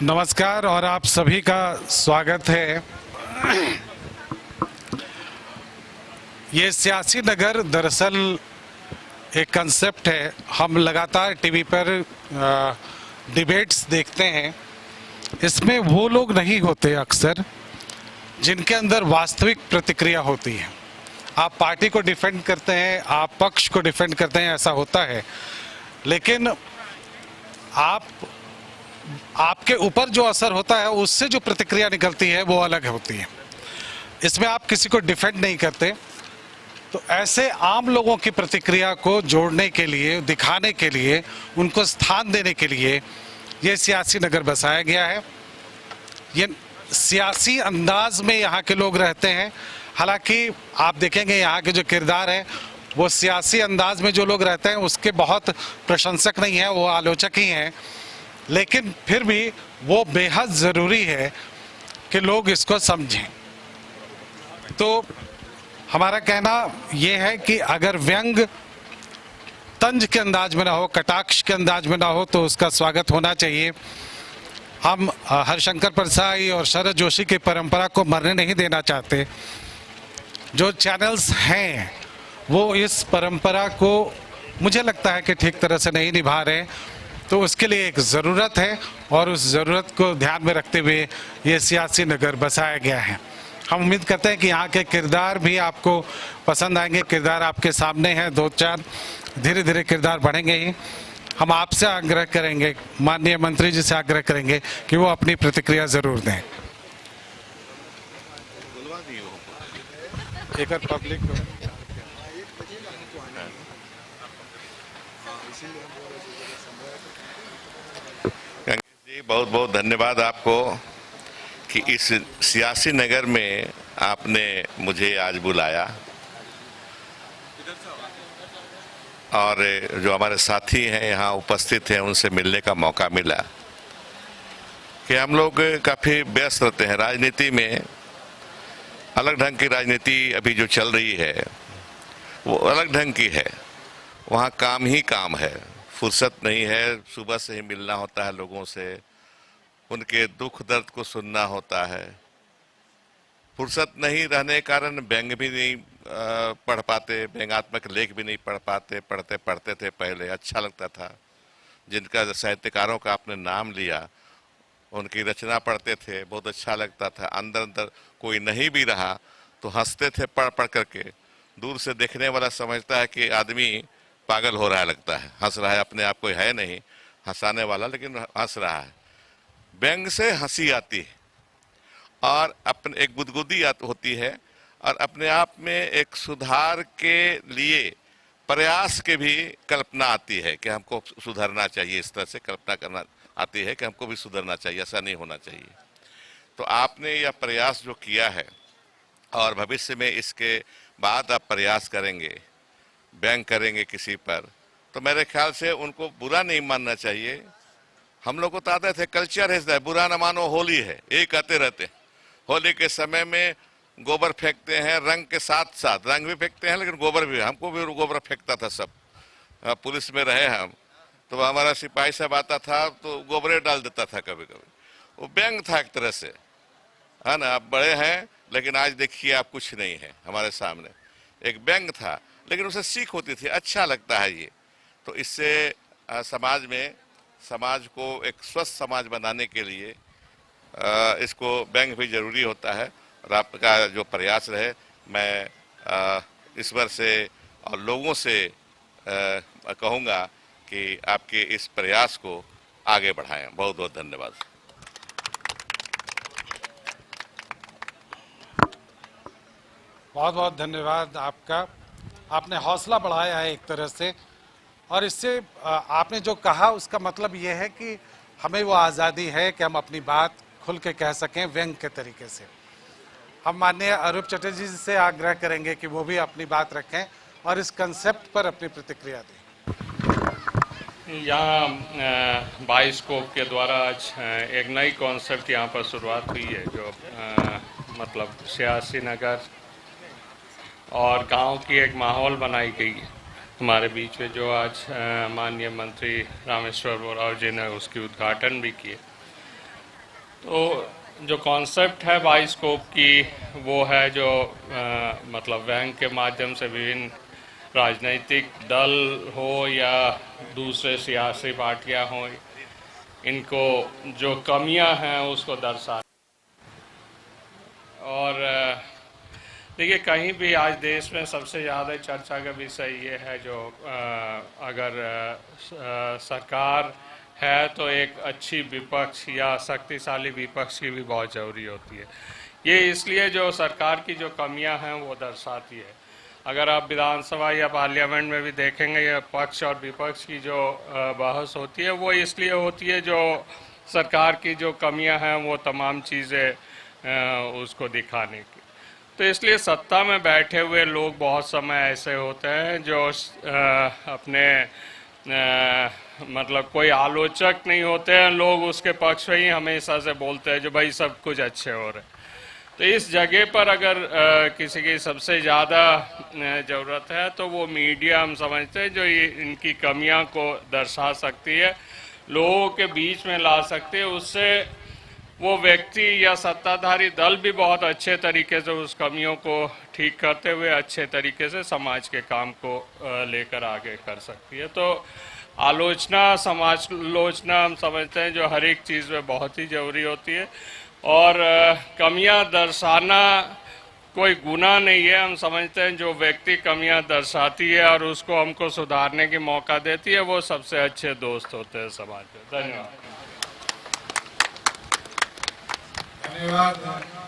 नमस्कार और आप सभी का स्वागत है। ये सियासी नगर दरअसल एक कंसेप्ट है। हम लगातार टीवी पर डिबेट्स देखते हैं। इसमें वो लोग नहीं होते अक्सर जिनके अंदर वास्तविक प्रतिक्रिया होती है। आप पार्टी को डिफेंड करते हैं, आप पक्ष को डिफेंड करते हैं, ऐसा होता है, लेकिन आपके ऊपर जो असर होता है उससे जो प्रतिक्रिया निकलती है वो अलग होती है। इसमें आप किसी को डिफेंड नहीं करते। तो ऐसे आम लोगों की प्रतिक्रिया को जोड़ने के लिए, दिखाने के लिए, उनको स्थान देने के लिए ये सियासी नगर बसाया गया है। ये सियासी अंदाज में यहाँ के लोग रहते हैं। हालांकि आप देखेंगे यहाँ के जो किरदार हैं वो सियासी अंदाज में जो लोग रहते हैं उसके बहुत प्रशंसक नहीं हैं, वो आलोचक ही हैं, लेकिन फिर भी वो बेहद ज़रूरी है कि लोग इसको समझें। तो हमारा कहना ये है कि अगर व्यंग तंज के अंदाज में ना हो, कटाक्ष के अंदाज में ना हो, तो उसका स्वागत होना चाहिए। हम हरिशंकर परसाई और शरद जोशी की परंपरा को मरने नहीं देना चाहते। जो चैनल्स हैं वो इस परंपरा को मुझे लगता है कि ठीक तरह से नहीं निभा रहे, तो उसके लिए एक ज़रूरत है और उस ज़रूरत को ध्यान में रखते हुए ये सियासी नगर बसाया गया है। हम उम्मीद करते हैं कि यहाँ के किरदार भी आपको पसंद आएंगे। किरदार आपके सामने हैं, दो चार, धीरे धीरे किरदार बढ़ेंगे ही। हम आपसे आग्रह करेंगे, माननीय मंत्री जी से आग्रह करेंगे कि वो अपनी प्रतिक्रिया ज़रूर दें। एक पब्लिक जी, बहुत बहुत धन्यवाद आपको कि इस सियासी नगर में आपने मुझे आज बुलाया और जो हमारे साथी हैं यहाँ उपस्थित हैं उनसे मिलने का मौका मिला। कि हम लोग काफ़ी व्यस्त रहते हैं राजनीति में। अलग ढंग की राजनीति अभी जो चल रही है वो अलग ढंग की है। वहाँ काम ही काम है, फुर्सत नहीं है। सुबह से ही मिलना होता है लोगों से, उनके दुख दर्द को सुनना होता है। फुर्सत नहीं रहने के कारण व्यंग भी नहीं पढ़ पाते, व्यंग्यात्मक लेख भी नहीं पढ़ पाते। पढ़ते थे पहले, अच्छा लगता था। जिनका साहित्यकारों का आपने नाम लिया, उनकी रचना पढ़ते थे, बहुत अच्छा लगता था। अंदर अंदर कोई नहीं भी रहा तो हंसते थे पढ़ पढ़ करके। दूर से देखने वाला समझता है कि आदमी पागल हो रहा है, लगता है हंस रहा है, अपने आप कोई है नहीं हंसाने वाला, लेकिन हंस रहा है। व्यंग से हंसी आती है और अपने एक गुदगुदी होती है और अपने आप में एक सुधार के लिए प्रयास के भी कल्पना आती है कि हमको सुधरना चाहिए। इस तरह से कल्पना करना आती है कि हमको भी सुधरना चाहिए, ऐसा नहीं होना चाहिए। तो आपने यह प्रयास जो किया है और भविष्य में इसके बाद आप प्रयास करेंगे, व्यंग करेंगे किसी पर, तो मेरे ख्याल से उनको बुरा नहीं मानना चाहिए। हम लोग को तो आते थे, कल्चर है, बुरा न मानो होली है, एक कहते रहते हैं। होली के समय में गोबर फेंकते हैं, रंग के साथ साथ रंग भी फेंकते हैं, लेकिन गोबर भी, हमको भी गोबर फेंकता था सब। पुलिस में रहे हम तो हमारा सिपाही सब आता था तो गोबरे डाल देता था कभी कभी। वो व्यंग था एक तरह से, है ना। आप बड़े हैं लेकिन आज देखिए आप कुछ नहीं है हमारे सामने। एक व्यंग था लेकिन उसे सीख होती थी, अच्छा लगता है ये। तो इससे समाज को एक स्वस्थ समाज बनाने के लिए इसको व्यंग भी जरूरी होता है। और आपका जो प्रयास रहे, मैं ईश्वर से और लोगों से कहूँगा कि आपके इस प्रयास को आगे बढ़ाएं। बहुत बहुत धन्यवाद। बहुत बहुत धन्यवाद आपका। आपने हौसला बढ़ाया है एक तरह से, और इससे आपने जो कहा उसका मतलब ये है कि हमें वो आज़ादी है कि हम अपनी बात खुल के कह सकें व्यंग के तरीके से। हम माननीय अरूप चटर्जी जी से आग्रह करेंगे कि वो भी अपनी बात रखें और इस कंसेप्ट पर अपनी प्रतिक्रिया दें। यहाँ बायोस्कोप के द्वारा आज एक नई कॉन्सेप्ट यहाँ पर शुरुआत हुई है, जो मतलब सियासी नगर और गांव की एक माहौल बनाई गई है हमारे बीच में, जो आज माननीय मंत्री रामेश्वर उरांव जी ने उसकी उद्घाटन भी किए। तो जो कॉन्सेप्ट है बाइस्कोप की वो है जो मतलब बैंक के माध्यम से विभिन्न राजनीतिक दल हो या दूसरे सियासी पार्टियां हो, इनको जो कमियां हैं उसको दर्शा। और देखिए, कहीं भी आज देश में सबसे ज़्यादा चर्चा का विषय ये है जो अगर सरकार है तो एक अच्छी विपक्ष या शक्तिशाली विपक्ष की भी बहुत ज़रूरी होती है। ये इसलिए जो सरकार की जो कमियां हैं वो दर्शाती है। अगर आप विधानसभा या पार्लियामेंट में भी देखेंगे, ये पक्ष और विपक्ष की जो बहस होती है वो इसलिए होती है जो सरकार की जो कमियां हैं वो तमाम चीज़ें उसको दिखाने की। तो इसलिए सत्ता में बैठे हुए लोग बहुत समय ऐसे होते हैं जो अपने मतलब कोई आलोचक नहीं होते हैं, लोग उसके पक्ष में ही हमेशा से बोलते हैं जो भाई सब कुछ अच्छे हो रहे। तो इस जगह पर अगर किसी की सबसे ज़्यादा ज़रूरत है तो वो मीडिया हम समझते हैं जो ये इनकी कमियां को दर्शा सकती है, लोगों के बीच में ला सकती है। उससे वो व्यक्ति या सत्ताधारी दल भी बहुत अच्छे तरीके से उस कमियों को ठीक करते हुए अच्छे तरीके से समाज के काम को लेकर आगे कर सकती है। तो आलोचना, समालोचना हम समझते हैं जो हर एक चीज़ में बहुत ही ज़रूरी होती है। और कमियां दर्शाना कोई गुनाह नहीं है। हम समझते हैं जो व्यक्ति कमियां दर्शाती है और उसको हमको सुधारने की मौका देती है वो सबसे अच्छे दोस्त होते हैं समाज में। धन्यवाद। धन्यवाद।